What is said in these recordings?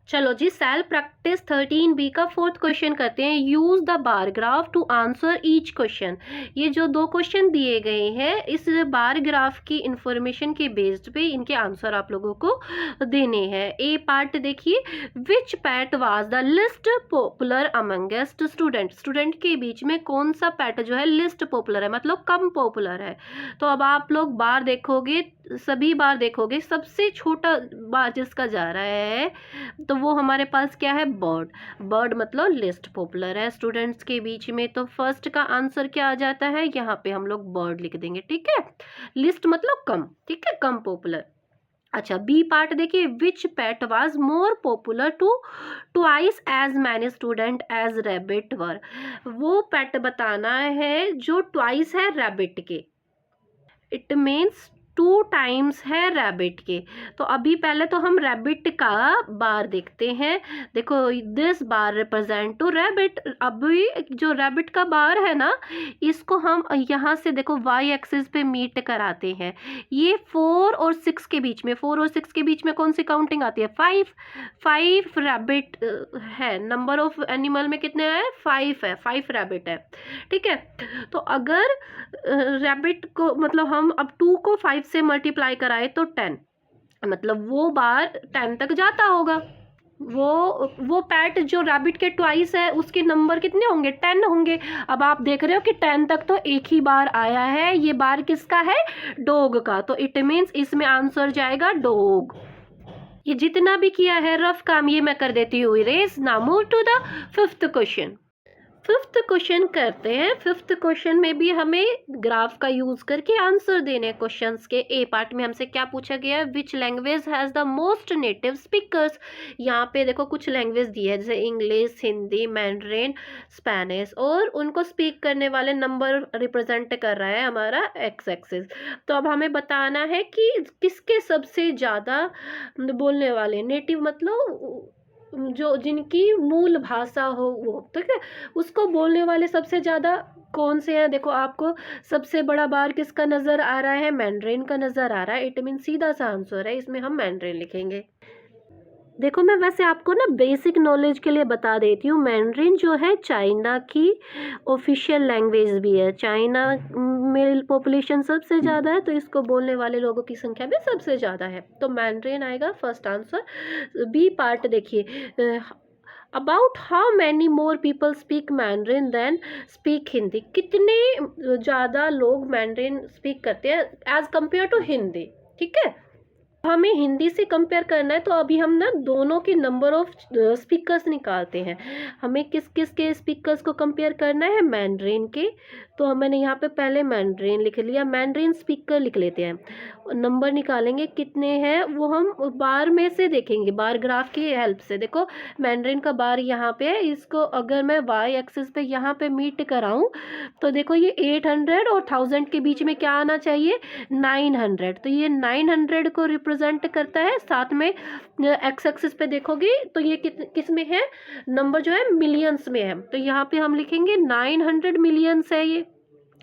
चलो जी, cell practice 13B का fourth question करते हैं। Use the bar graph to answer each question. ये जो दो क्वेश्चन दिए गए हैं, इस बार ग्राफ की इंफॉर्मेशन के बेस्ड पे इनके आंसर आप लोगों को देने हैं। ए पार्ट देखिए, which pet was the least popular amongst student. Student के बीच में कौन सा पैट जो है लिस्ट पॉपुलर है, मतलब कम पॉपुलर है। तो अब आप लोग बार देखोगे, सभी बार देखोगे, सबसे छोटा बार जिसका जा रहा है तो वो हमारे पास क्या है, बर्ड। बर्ड मतलब लिस्ट पॉपुलर है स्टूडेंट्स के बीच में। तो फर्स्ट का आंसर क्या आ जाता है, यहाँ पे हम लोग बर्ड लिख देंगे, ठीक है। लिस्ट मतलब कम, ठीक है, कम पॉपुलर। अच्छा, बी पार्ट देखिए, which pet was more popular to twice as many student as rabbit were. वो पेट बताना है जो ट्वाइस है रैबिट के, इट मीन्स 2 टाइम्स है रैबिट के। तो अभी पहले तो हम रैबिट का बार देखते हैं। देखो, this bar represent two rabbit. अभी जो रैबिट का बार है ना, इसको हम यहाँ से देखो वाई एक्सिस पे मीट कराते हैं। ये 4 और 6 के बीच में, 4 और 6 के बीच में कौन सी काउंटिंग आती है, 5 रैबिट है। नंबर ऑफ एनिमल में कितने हैं, 5 है, 5 रैबिट है, ठीक है। तो अगर रैबिट को मतलब हम अब 2 को 5 से मल्टीप्लाई कराए तो 10, मतलब वो बार 10 तक जाता होगा। वो पैट जो रैबिट के ट्वाइस है उसके नंबर कितने होंगे, 10 होंगे। अब आप देख रहे हो कि 10 तक तो एक ही बार आया है। ये बार किसका है, डॉग का। तो इट मीन्स इसमें आंसर जाएगा डॉग। ये जितना भी किया है रफ काम ये मैं कर देती हूँ erase. Now move to the fifth question. Fifth question करते हैं। फिफ्थ क्वेश्चन में भी हमें ग्राफ का यूज करके आंसर देने क्वेश्चंस के। ए पार्ट में हमसे क्या पूछा गया है, which language has the most native speakers. यहाँ पे देखो कुछ लैंग्वेज दी है, जैसे इंग्लिश, हिंदी, मैंड्रिन, स्पेनिश, और उनको स्पीक करने वाले नंबर रिप्रेजेंट कर रहा है हमारा एक्स एक्सिस। तो अब हमें बताना है कि किसके सबसे ज़्यादा बोलने वाले, नेटिव मतलब जो जिनकी मूल भाषा हो वो, ठीक है, उसको बोलने वाले सबसे ज़्यादा कौन से हैं। देखो आपको सबसे बड़ा बार किसका नज़र आ रहा है, मैंड्रिन का नज़र आ रहा है। इट मीन सीधा सा आंसर है, इसमें हम मैंड्रिन लिखेंगे। देखो मैं वैसे आपको ना बेसिक नॉलेज के लिए बता देती हूँ, मैंड्रिन जो है चाइना की ऑफिशियल लैंग्वेज भी है। चाइना में पॉपुलेशन सबसे ज़्यादा है, तो इसको बोलने वाले लोगों की संख्या भी सबसे ज़्यादा है। तो मैंड्रिन आएगा फर्स्ट आंसर। बी पार्ट देखिए, about how many more people speak Mandarin than speak Hindi. कितने ज़्यादा लोग मैंड्रिन स्पीक करते हैं एज कंपेयर टू हिंदी, ठीक है। हमें हिंदी से कंपेयर करना है, तो अभी हम ना दोनों के नंबर ऑफ स्पीकर्स निकालते हैं। हमें किस किस के स्पीकर्स को कंपेयर करना है, मैंड्रिन के। तो मैंने यहाँ पे पहले मैंड्रिन लिख लिया, मैंड्रिन स्पीकर लिख लेते हैं। नंबर निकालेंगे कितने हैं वो हम बार में से देखेंगे, बार ग्राफ की हेल्प से। देखो मैंड्रिन का बार यहाँ पे है, इसको अगर मैं वाई एक्सिस पे यहाँ पे मीट कराऊँ तो देखो ये 800 और 1000 के बीच में क्या आना चाहिए, 900। तो ये 900 को रिप्रेजेंट करता है। साथ में एक्स एक्सिस पे देखोगे तो ये किस में है, नंबर जो है मिलियंस में है। तो यहाँ पे हम लिखेंगे 900 मिलियंस है। ये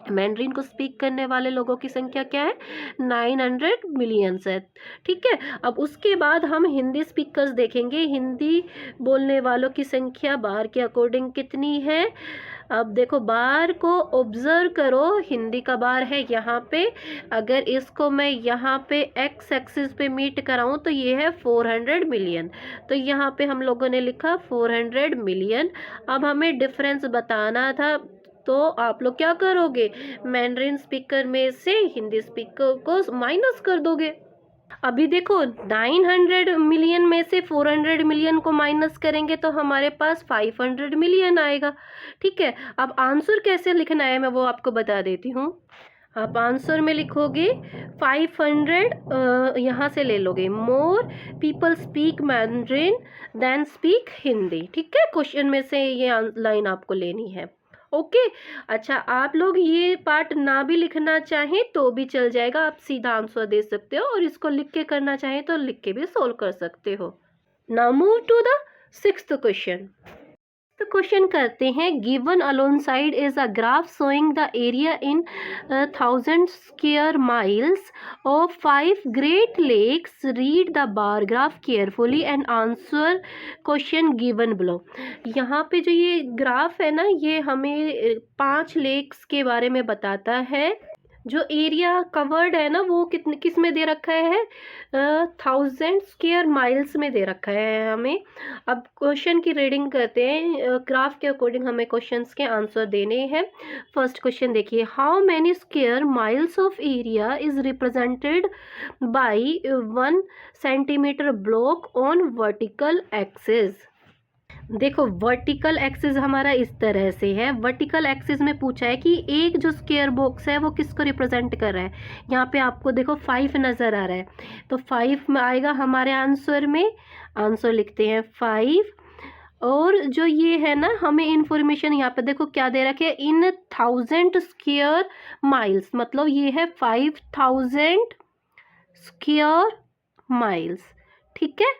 मैंड्रिन को स्पीक करने वाले लोगों की संख्या क्या है, 900 मिलियंस है, ठीक है। अब उसके बाद हम हिंदी स्पीकर्स देखेंगे। हिंदी बोलने वालों की संख्या बार के अकॉर्डिंग कितनी है। अब देखो बार को ऑब्जर्व करो, हिंदी का बार है यहाँ पे। अगर इसको मैं यहाँ पे एक्स एक्सिस पे मीट कराऊँ तो ये है 400 मिलियन। तो यहाँ पे हम लोगों ने लिखा 400 मिलियन। अब हमें डिफरेंस बताना था, तो आप लोग क्या करोगे, मैंड्रिन स्पीकर में से हिंदी स्पीकर को माइनस कर दोगे। अभी देखो 900 मिलियन में से 400 मिलियन को माइनस करेंगे तो हमारे पास 500 मिलियन आएगा, ठीक है। अब आंसर कैसे लिखना है मैं वो आपको बता देती हूँ। आप आंसर में लिखोगे 500, यहाँ से ले लोगे, more people speak Mandarin than speak Hindi, ठीक है। क्वेश्चन में से ये लाइन आपको लेनी है, ओके। अच्छा, आप लोग ये पार्ट ना भी लिखना चाहें तो भी चल जाएगा, आप सीधा आंसर दे सकते हो, और इसको लिख के करना चाहें तो लिख के भी सोल्व कर सकते हो। Now move to the sixth question. तो क्वेश्चन करते हैं, given alongside is a graph showing the area in 1000 square miles of 5 great lakes, read the bar graph carefully and answer question given below. यहाँ पे जो ये graph है ना, ये हमें 5 लेक्स के बारे में बताता है। जो एरिया कवर्ड है ना, वो कितने किस में दे रखा है, 1000 स्क्वायर माइल्स में दे रखा है हमें। अब क्वेश्चन की रीडिंग करते हैं, ग्राफ के अकॉर्डिंग हमें क्वेश्चंस के आंसर देने हैं। फर्स्ट क्वेश्चन देखिए, how many square miles of area is represented by 1 centimetre block on vertical axis. देखो वर्टिकल एक्सिस हमारा इस तरह से है। वर्टिकल एक्सिस में पूछा है कि एक जो स्क्वायर बॉक्स है वो किसको रिप्रेजेंट कर रहा है। यहाँ पे आपको देखो 5 नज़र आ रहा है, तो 5 में आएगा हमारे आंसर में। आंसर लिखते हैं 5। और जो ये है ना, हमें इंफॉर्मेशन यहाँ पे देखो क्या दे रखे है, इन 1000 स्क्वायर माइल्स, मतलब ये है 5000 स्क्वायर माइल्स। ठीक है,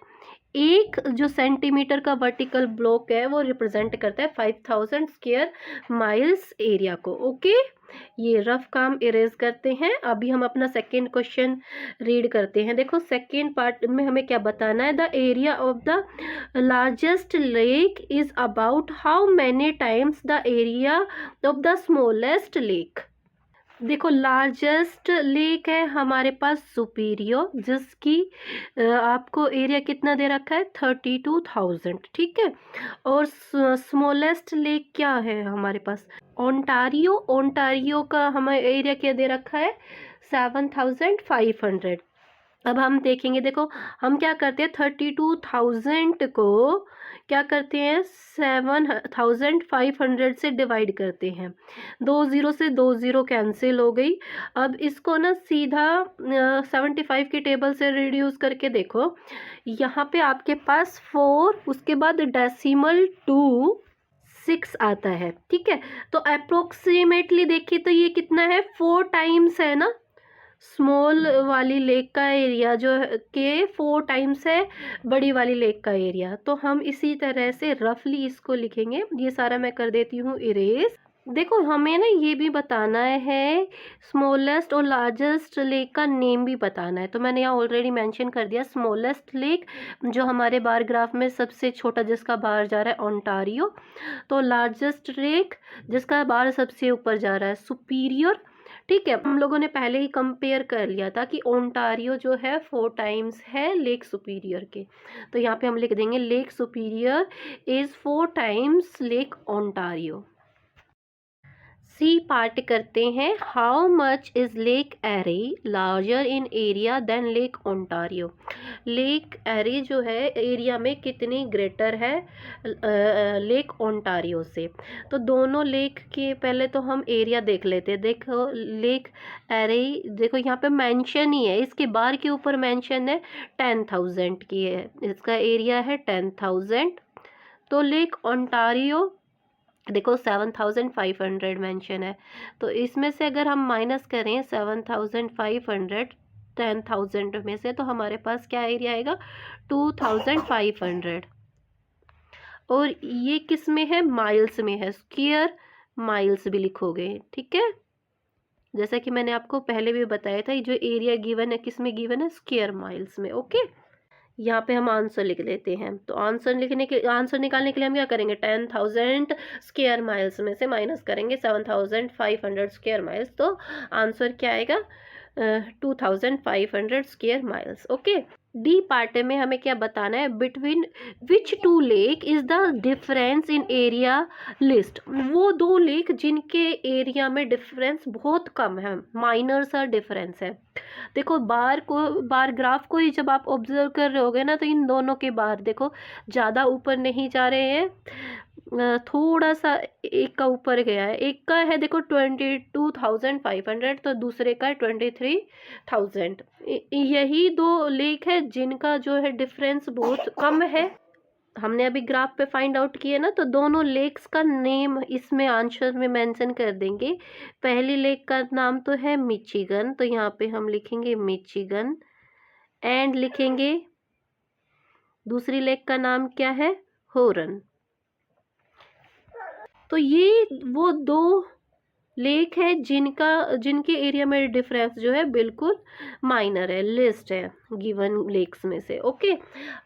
एक जो सेंटीमीटर का वर्टिकल ब्लॉक है वो रिप्रेजेंट करता है 5000 स्क्वायर माइल्स एरिया को। ओके, ये रफ काम इरेज करते हैं। अभी हम अपना सेकेंड क्वेश्चन रीड करते हैं। देखो सेकेंड पार्ट में हमें क्या बताना है, the area of the largest lake is about how many times the area of the smallest lake. देखो लार्जेस्ट लेक है हमारे पास सुपीरियर, जिसकी आपको एरिया कितना दे रखा है, 32,000। ठीक है, और स्मॉलेस्ट लेक क्या है हमारे पास, ओंटारियो। ओंटारियो का हमें एरिया क्या दे रखा है, 7,500। अब हम देखेंगे, देखो हम क्या करते हैं, 32,000 को क्या करते हैं, 7,500 से डिवाइड करते हैं। 2 ज़ीरो से 2 ज़ीरो कैंसिल हो गई। अब इसको ना सीधा 75 की टेबल से रिड्यूस करके देखो, यहाँ पे आपके पास 4, उसके बाद डेसिमल 2 6 आता है। ठीक है, तो अप्रोक्सीमेटली देखिए तो ये कितना है, 4 टाइम्स है ना, स्मॉल वाली लेक का एरिया जो के 4 टाइम्स है बड़ी वाली लेक का एरिया। तो हम इसी तरह से रफली इसको लिखेंगे। ये सारा मैं कर देती हूँ इरेज। देखो हमें ना ये भी बताना है, स्मॉलेस्ट और लार्जेस्ट लेक का नेम भी बताना है। तो मैंने यहाँ ऑलरेडी मेंशन कर दिया, स्मॉलेस्ट लेक जो हमारे बार ग्राफ में सबसे छोटा जिसका बार जा रहा है, ओंटारियो। तो लार्जेस्ट लेक जिसका बार सबसे ऊपर जा रहा है, सुपीरियर। ठीक है, हम लोगों ने पहले ही कंपेयर कर लिया था कि ओंटारियो जो है 4 टाइम्स है लेक सुपीरियर के। तो यहाँ पे हम लिख देंगे Lake Superior is 4 times Lake Ontario. C part करते हैं, how much is Lake Erie larger in area than Lake Ontario. Lake Erie जो है एरिया में कितनी ग्रेटर है लेक ओंटारियो से। तो दोनों लेक के पहले तो हम एरिया देख लेते हैं। देखो लेक एरे, देखो यहाँ पे मेंशन ही है, इसके बार के ऊपर मेंशन है 10,000 की है, इसका एरिया है 10,000। तो लेक ओंटारियो देखो 7,500 मेंशन है, तो इसमें से अगर हम माइनस करें 7,500 10,000 में से, तो हमारे पास क्या एरिया आएगा, 2,500। और ये किस में है, माइल्स में है, स्क्वायर माइल्स भी लिखोगे। ठीक है, जैसा कि मैंने आपको पहले भी बताया था, ये जो एरिया गिवन है किस में गिवन है, स्क्वायर माइल्स में। ओके, यहाँ पे हम आंसर लिख लेते हैं। तो आंसर निकालने के लिए हम क्या करेंगे, 10,000 स्क्वायर माइल्स में से माइनस करेंगे 7,500 स्क्वायर माइल्स। तो आंसर क्या आएगा, 2,500 square miles. Okay, D part में हमें क्या बताना है, between which 2 lake is the difference in area list. वो 2 लेक जिनके एरिया में डिफरेंस बहुत कम है, माइनर सा डिफरेंस है। देखो बार ग्राफ को ही जब आप ऑब्जर्व कर रहे होगे ना, तो इन दोनों के बार देखो ज़्यादा ऊपर नहीं जा रहे हैं, थोड़ा सा एक का ऊपर गया है। एक का है देखो 22,500, तो दूसरे का है 23,000। यही 2 लेक है जिनका जो है डिफरेंस बहुत कम है। हमने अभी ग्राफ पे फाइंड आउट किया ना, तो दोनों लेक्स का नेम इसमें आंसर में मेंशन कर देंगे। पहली लेक का नाम तो है मिचिगन, तो यहाँ पे हम लिखेंगे मिचिगन एंड लिखेंगे दूसरी लेक का नाम क्या है, होरन। तो ये वो 2 लेक है जिनके एरिया में डिफरेंस जो है बिल्कुल माइनर है, लिस्ट है गिवन लेक्स में से। ओके,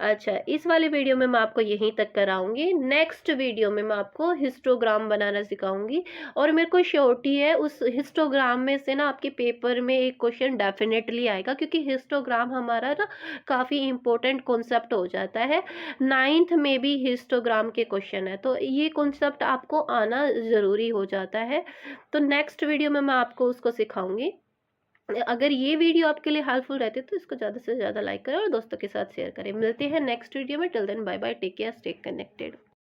अच्छा इस वाले वीडियो में मैं आपको यहीं तक कराऊंगी। नेक्स्ट वीडियो में मैं आपको हिस्टोग्राम बनाना सिखाऊंगी, और मेरे को श्योरिटी है उस हिस्टोग्राम में से ना आपके पेपर में एक क्वेश्चन डेफिनेटली आएगा, क्योंकि हिस्टोग्राम हमारा ना काफ़ी इंपॉर्टेंट कॉन्सेप्ट हो जाता है। 9th में भी हिस्टोग्राम के क्वेश्चन है, तो ये कॉन्सेप्ट आपको आना ज़रूरी हो जाता है। तो नेक्स्ट वीडियो में मैं आपको उसको सिखाऊंगी। अगर ये वीडियो आपके लिए हेल्पफुल रहती है तो इसको ज़्यादा से ज़्यादा लाइक करें और दोस्तों के साथ शेयर करें। मिलते हैं नेक्स्ट वीडियो में। Till then bye bye, take care, stay connected.